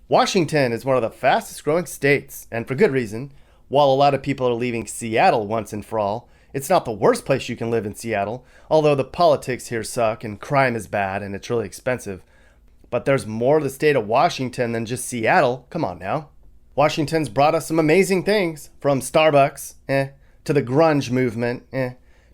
Washington is one of the fastest growing states, and for good reason. While a lot of people are leaving Seattle once and for all, it's not the worst place you can live in Seattle, although the politics here suck and crime is bad and it's really expensive. But there's more to the state of Washington than just Seattle. Come on now. Washington's brought us some amazing things, from Starbucks, to the grunge movement,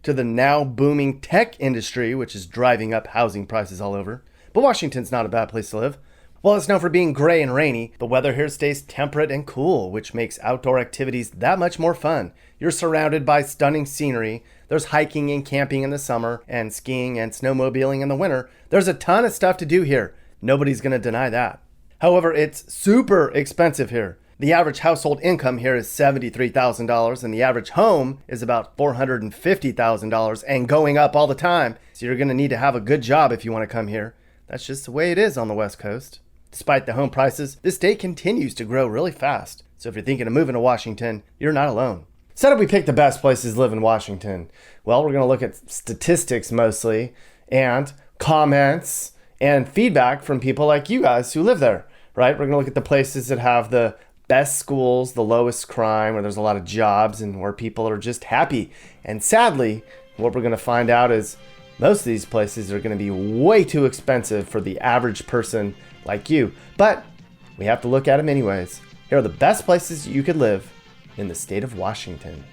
to the now booming tech industry, which is driving up housing prices all over. But Washington's not a bad place to live. Well, it's known for being gray and rainy. The weather here stays temperate and cool, which makes outdoor activities that much more fun. You're surrounded by stunning scenery. There's hiking and camping in the summer, and skiing and snowmobiling in the winter. There's a ton of stuff to do here. Nobody's going to deny that. However, it's super expensive here. The average household income here is $73,000, and the average home is about $450,000 and going up all the time. So you're going to need to have a good job if you want to come here. That's just the way it is on the West Coast. Despite the home prices, this state continues to grow really fast. So if you're thinking of moving to Washington, you're not alone. So how did we pick the best places to live in Washington? Well, we're going to look at statistics mostly, and comments and feedback from people like you guys who live there, right? We're going to look at the places that have the best schools, the lowest crime, where there's a lot of jobs and where people are just happy. And sadly, what we're going to find out is most of these places are going to be way too expensive for the average person like you. But we have to look at them anyways. Here are the best places you could live in the state of Washington.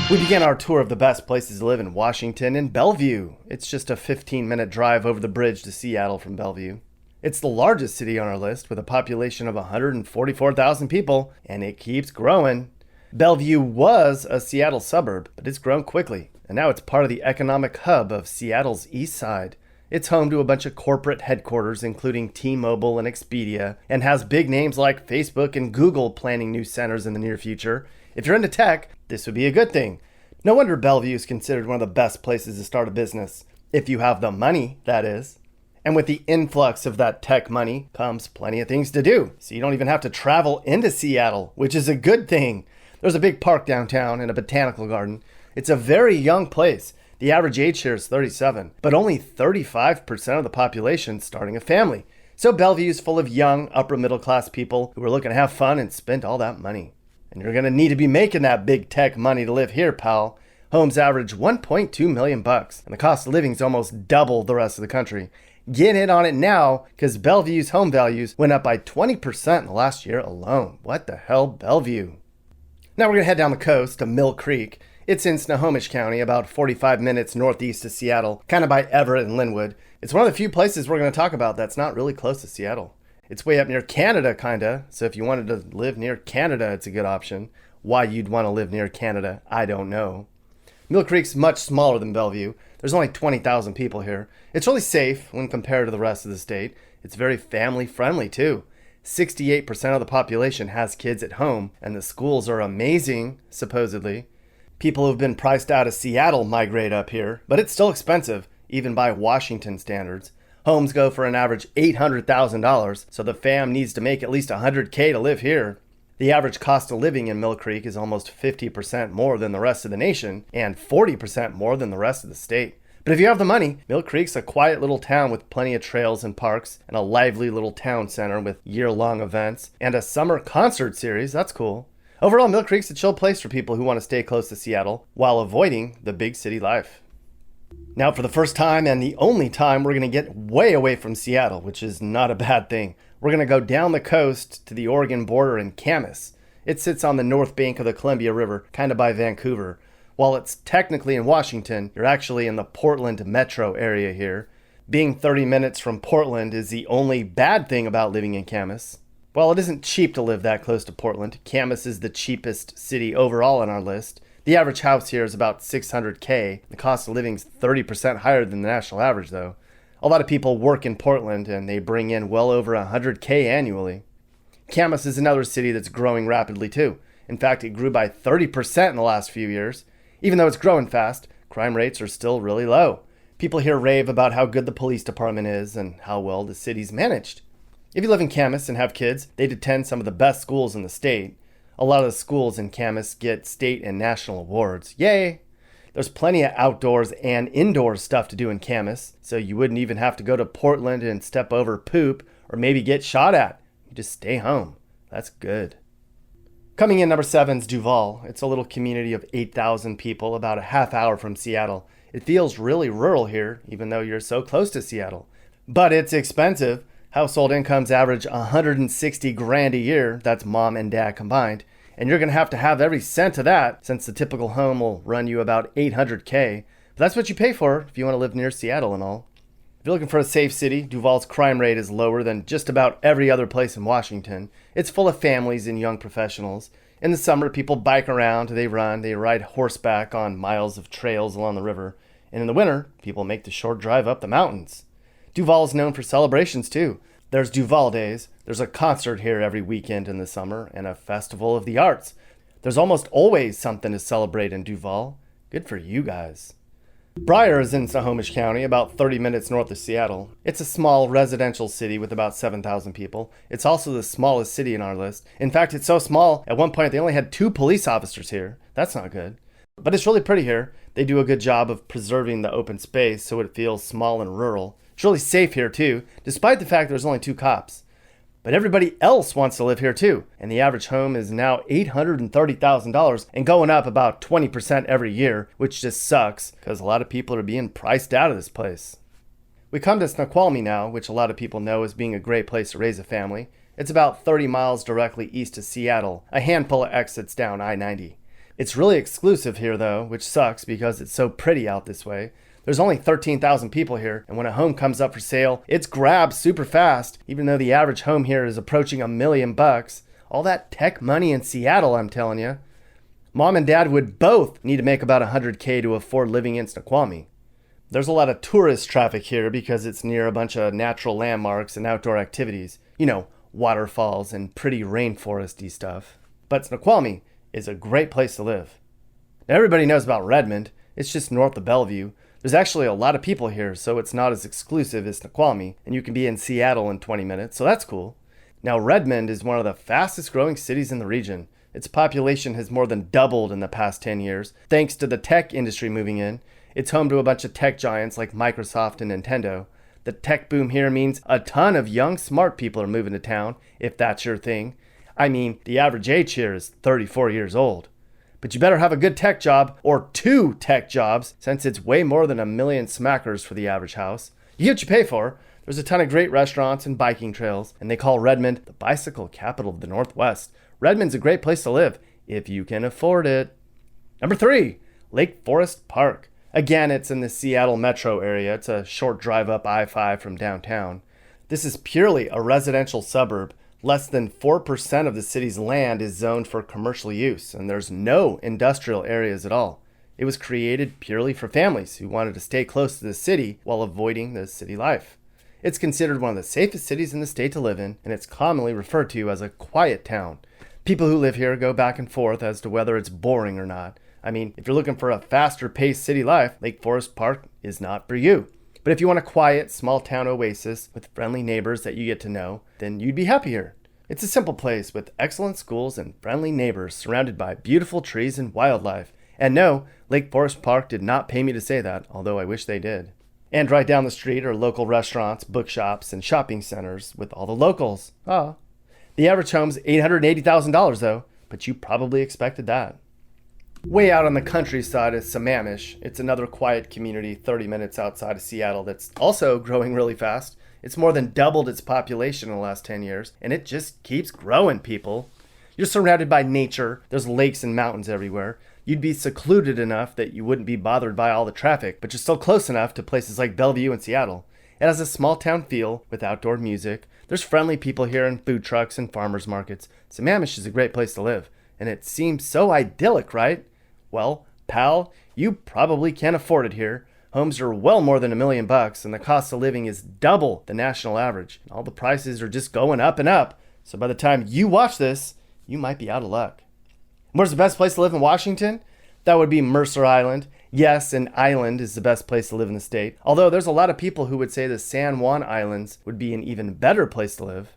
We began our tour of the best places to live in Washington in Bellevue. It's just a 15-minute drive over the bridge to Seattle from Bellevue. It's the largest city on our list with a population of 144,000 people, and it keeps growing. Bellevue was a Seattle suburb, but it's grown quickly, and now it's part of the economic hub of Seattle's east side. It's home to a bunch of corporate headquarters, including T-Mobile and Expedia, and has big names like Facebook and Google planning new centers in the near future. If you're into tech, this would be a good thing. No wonder Bellevue is considered one of the best places to start a business. If you have the money, that is. And with the influx of that tech money comes plenty of things to do. So you don't even have to travel into Seattle, which is a good thing. There's a big park downtown and a botanical garden. It's a very young place. The average age here is 37, but only 35% of the population starting a family. So Bellevue is full of young, upper middle class people who are looking to have fun and spend all that money. And you're going to need to be making that big tech money to live here, pal. Homes average $1.2 million, and the cost of living is almost double the rest of the country. Get in on it now, because Bellevue's home values went up by 20% in the last year alone. What the hell, Bellevue? Now we're going to head down the coast to Mill Creek. It's in Snohomish County, about 45 minutes northeast of Seattle, kind of by Everett and Linwood. It's one of the few places we're going to talk about that's not really close to Seattle. It's way up near Canada, kinda, so if you wanted to live near Canada, it's a good option. Why you'd want to live near Canada, I don't know. Mill Creek's much smaller than Bellevue. There's only 20,000 people here. It's really safe when compared to the rest of the state. It's very family friendly too. 68% of the population has kids at home, and the schools are amazing, supposedly. People who've been priced out of Seattle migrate up here, but it's still expensive, even by Washington standards. Homes go for an average $800,000, so the fam needs to make at least $100K to live here. The average cost of living in Mill Creek is almost 50% more than the rest of the nation, and 40% more than the rest of the state. But if you have the money, Mill Creek's a quiet little town with plenty of trails and parks, and a lively little town center with year-long events, and a summer concert series. That's cool. Overall, Mill Creek's a chill place for people who want to stay close to Seattle while avoiding the big city life. Now, for the first time and the only time, we're going to get way away from Seattle, which is not a bad thing. We're going to go down the coast to the Oregon border in CAMAS. It sits on the north bank of the Columbia River, kind of by Vancouver. While it's technically in Washington, you're actually in the Portland metro area here. Being 30 minutes from Portland is the only bad thing about living in CAMAS. While it isn't cheap to live that close to Portland, CAMAS is the cheapest city overall on our list. The average house here is about $600K. The cost of living is 30% higher than the national average, though. A lot of people work in Portland, and they bring in well over $100K annually. CAMAS is another city that's growing rapidly, too. In fact, it grew by 30% in the last few years. Even though it's growing fast, crime rates are still really low. People here rave about how good the police department is and how well the city's managed. If you live in CAMAS and have kids, they'd attend some of the best schools in the state. A lot of the schools in CAMAS get state and national awards. Yay! There's plenty of outdoors and indoor stuff to do in CAMAS, so you wouldn't even have to go to Portland and step over poop or maybe get shot at. You just stay home. That's good. Coming in number 7 is DUVALL. It's a little community of 8,000 people about a half hour from Seattle. It feels really rural here, even though you're so close to Seattle. But it's expensive. Household incomes average $160,000 a year. That's mom and dad combined. And you're going to have every cent of that, since the typical home will run you about $800K. But that's what you pay for if you want to live near Seattle and all. If you're looking for a safe city, Duvall's crime rate is lower than just about every other place in Washington. It's full of families and young professionals. In the summer, people bike around, they run, they ride horseback on miles of trails along the river. And in the winter, people make the short drive up the mountains. Duvall is known for celebrations too. There's Duvall Days, there's a concert here every weekend in the summer, and a festival of the arts. There's almost always something to celebrate in Duvall. Good for you guys. BRIER is in SAMMAMISH County, about 30 minutes north of Seattle. It's a small residential city with about 7,000 people. It's also the smallest city in our list. In fact, it's so small, at one point they only had 2 police officers here. That's not good. But it's really pretty here. They do a good job of preserving the open space so it feels small and rural. It's really safe here too, despite the fact there's only 2 cops. But everybody else wants to live here too, and the average home is now $830,000 and going up about 20% every year, which just sucks because a lot of people are being priced out of this place. We come to QUALMIE now, which a lot of people know as being a great place to raise a family. It's about 30 miles directly east of Seattle, a handful of exits down I-90. It's really exclusive here though, which sucks because it's so pretty out this way. There's only 13,000 people here, and when a home comes up for sale, it's grabbed super fast, even though the average home here is approaching $1 million. All that tech money in Seattle, I'm telling you. Mom and dad would both need to make about $100K to afford living in QUALMIE. There's a lot of tourist traffic here because it's near a bunch of natural landmarks and outdoor activities. You know, waterfalls and pretty rainforesty stuff. But QUALMIE is a great place to live. Now, everybody knows about Redmond. It's just north of Bellevue. There's actually a lot of people here, so it's not as exclusive as QUALMIE, and you can be in Seattle in 20 minutes, so that's cool. Now, Redmond is one of the fastest growing cities in the region. Its population has more than doubled in the past 10 years, thanks to the tech industry moving in. It's home to a bunch of tech giants like Microsoft and Nintendo. The tech boom here means a ton of young, smart people are moving to town, if that's your thing. I mean, the average age here is 34 years old. But you better have a good tech job, or 2 tech jobs, since it's way more than $1 million smackers for the average house. You get what you pay for. There's a ton of great restaurants and biking trails, and they call Redmond the bicycle capital of the Northwest. Redmond's a great place to live, if you can afford it. Number 3, Lake Forest Park. Again, it's in the Seattle metro area. It's a short drive up I-5 from downtown. This is purely a residential suburb. Less than 4% of the city's land is zoned for commercial use, and there's no industrial areas at all. It was created purely for families who wanted to stay close to the city while avoiding the city life. It's considered one of the safest cities in the state to live in, and it's commonly referred to as a quiet town. People who live here go back and forth as to whether it's boring or not. I mean, if you're looking for a faster-paced city life, Lake Forest Park is not for you. But if you want a quiet, small-town oasis with friendly neighbors that you get to know, then you'd be happy here. It's a simple place with excellent schools and friendly neighbors surrounded by beautiful trees and wildlife. And no, Lake Forest Park did not pay me to say that, although I wish they did. And right down the street are local restaurants, bookshops, and shopping centers with all the locals. Ah. The average home's $880,000 though, but you probably expected that. Way out on the countryside is SAMMAMISH. It's another quiet community 30 minutes outside of Seattle that's also growing really fast. It's more than doubled its population in the last 10 years, and it just keeps growing, people. You're surrounded by nature. There's lakes and mountains everywhere. You'd be secluded enough that you wouldn't be bothered by all the traffic, but you're still close enough to places like Bellevue and Seattle. It has a small town feel with outdoor music. There's friendly people here and food trucks and farmers markets. SAMMAMISH is a great place to live, and it seems so idyllic, right? Well, pal, you probably can't afford it here. Homes are well more than $1 million, and the cost of living is double the national average. All the prices are just going up and up. So by the time you watch this, you might be out of luck. Where's the best place to live in Washington? That would be Mercer Island. Yes, an island is the best place to live in the state. Although there's a lot of people who would say the San Juan Islands would be an even better place to live.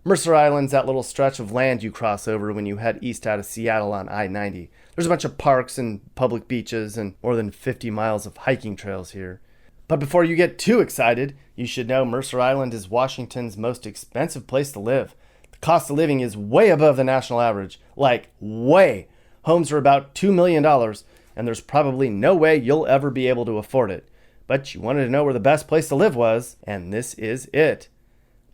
Mercer Island's that little stretch of land you cross over when you head east out of Seattle on I-90. There's a bunch of parks and public beaches and more than 50 miles of hiking trails here. But before you get too excited, you should know Mercer Island is Washington's most expensive place to live. The cost of living is way above the national average, like way. Homes are about $2 million, and there's probably no way you'll ever be able to afford it. But you wanted to know where the best place to live was, and this is it.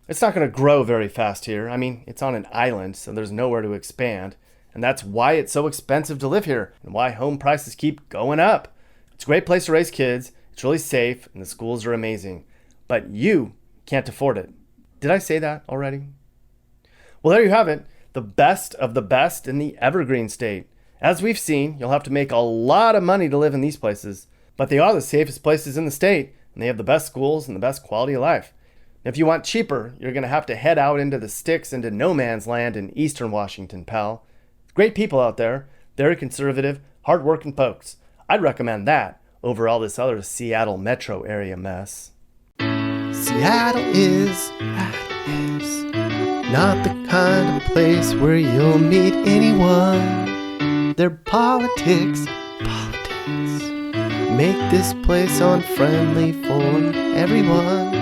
It's not going to grow very fast here. I mean, it's on an island, so there's nowhere to expand. And that's why it's so expensive to live here, and why home prices keep going up. It's a great place to raise kids, it's really safe, and the schools are amazing. But you can't afford it. Did I say that already? Well, there you have it. The best of the best in the Evergreen State. As we've seen, you'll have to make a lot of money to live in these places. But they are the safest places in the state, and they have the best schools and the best quality of life. If you want cheaper, you're going to have to head out into the sticks into no man's land in eastern Washington, pal. Great people out there. Very conservative, hard-working folks. I'd recommend that over all this other Seattle metro area mess. Seattle is not the kind of place where you'll meet anyone. Their politics make this place unfriendly for everyone.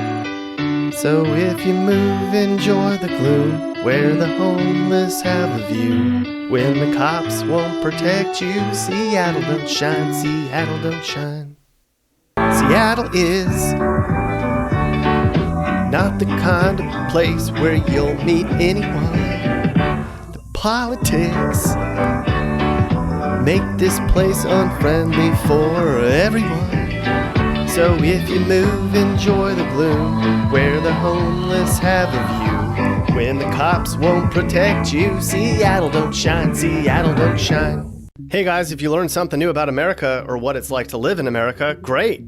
So if you move, enjoy the gloom, where the homeless have a view. When the cops won't protect you, Seattle don't shine, Seattle don't shine. Seattle is not the kind of place where you'll meet anyone. The politics make this place unfriendly for everyone. So if you move, enjoy the gloom, where the homeless have a view. When the cops won't protect you, Seattle don't shine, Seattle don't shine. Hey guys, if you learned something new about America or what it's like to live in America, great!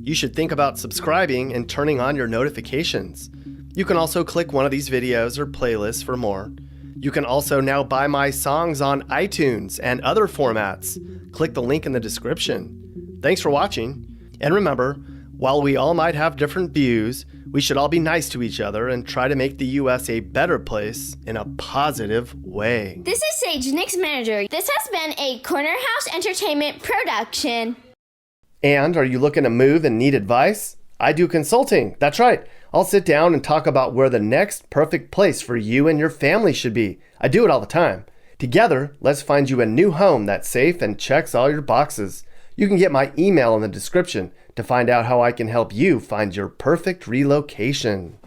You should think about subscribing and turning on your notifications. You can also click one of these videos or playlists for more. You can also now buy my songs on iTunes and other formats. Click the link in the description. Thanks for watching. And remember, while we all might have different views, we should all be nice to each other and try to make the U.S. a better place in a positive way. This is Sage, Nick's manager. This has been a Corner House Entertainment production. And are you looking to move and need advice? I do consulting. That's right. I'll sit down and talk about where the next perfect place for you and your family should be. I do it all the time. Together, let's find you a new home that's safe and checks all your boxes. You can get my email in the description to find out how I can help you find your perfect relocation.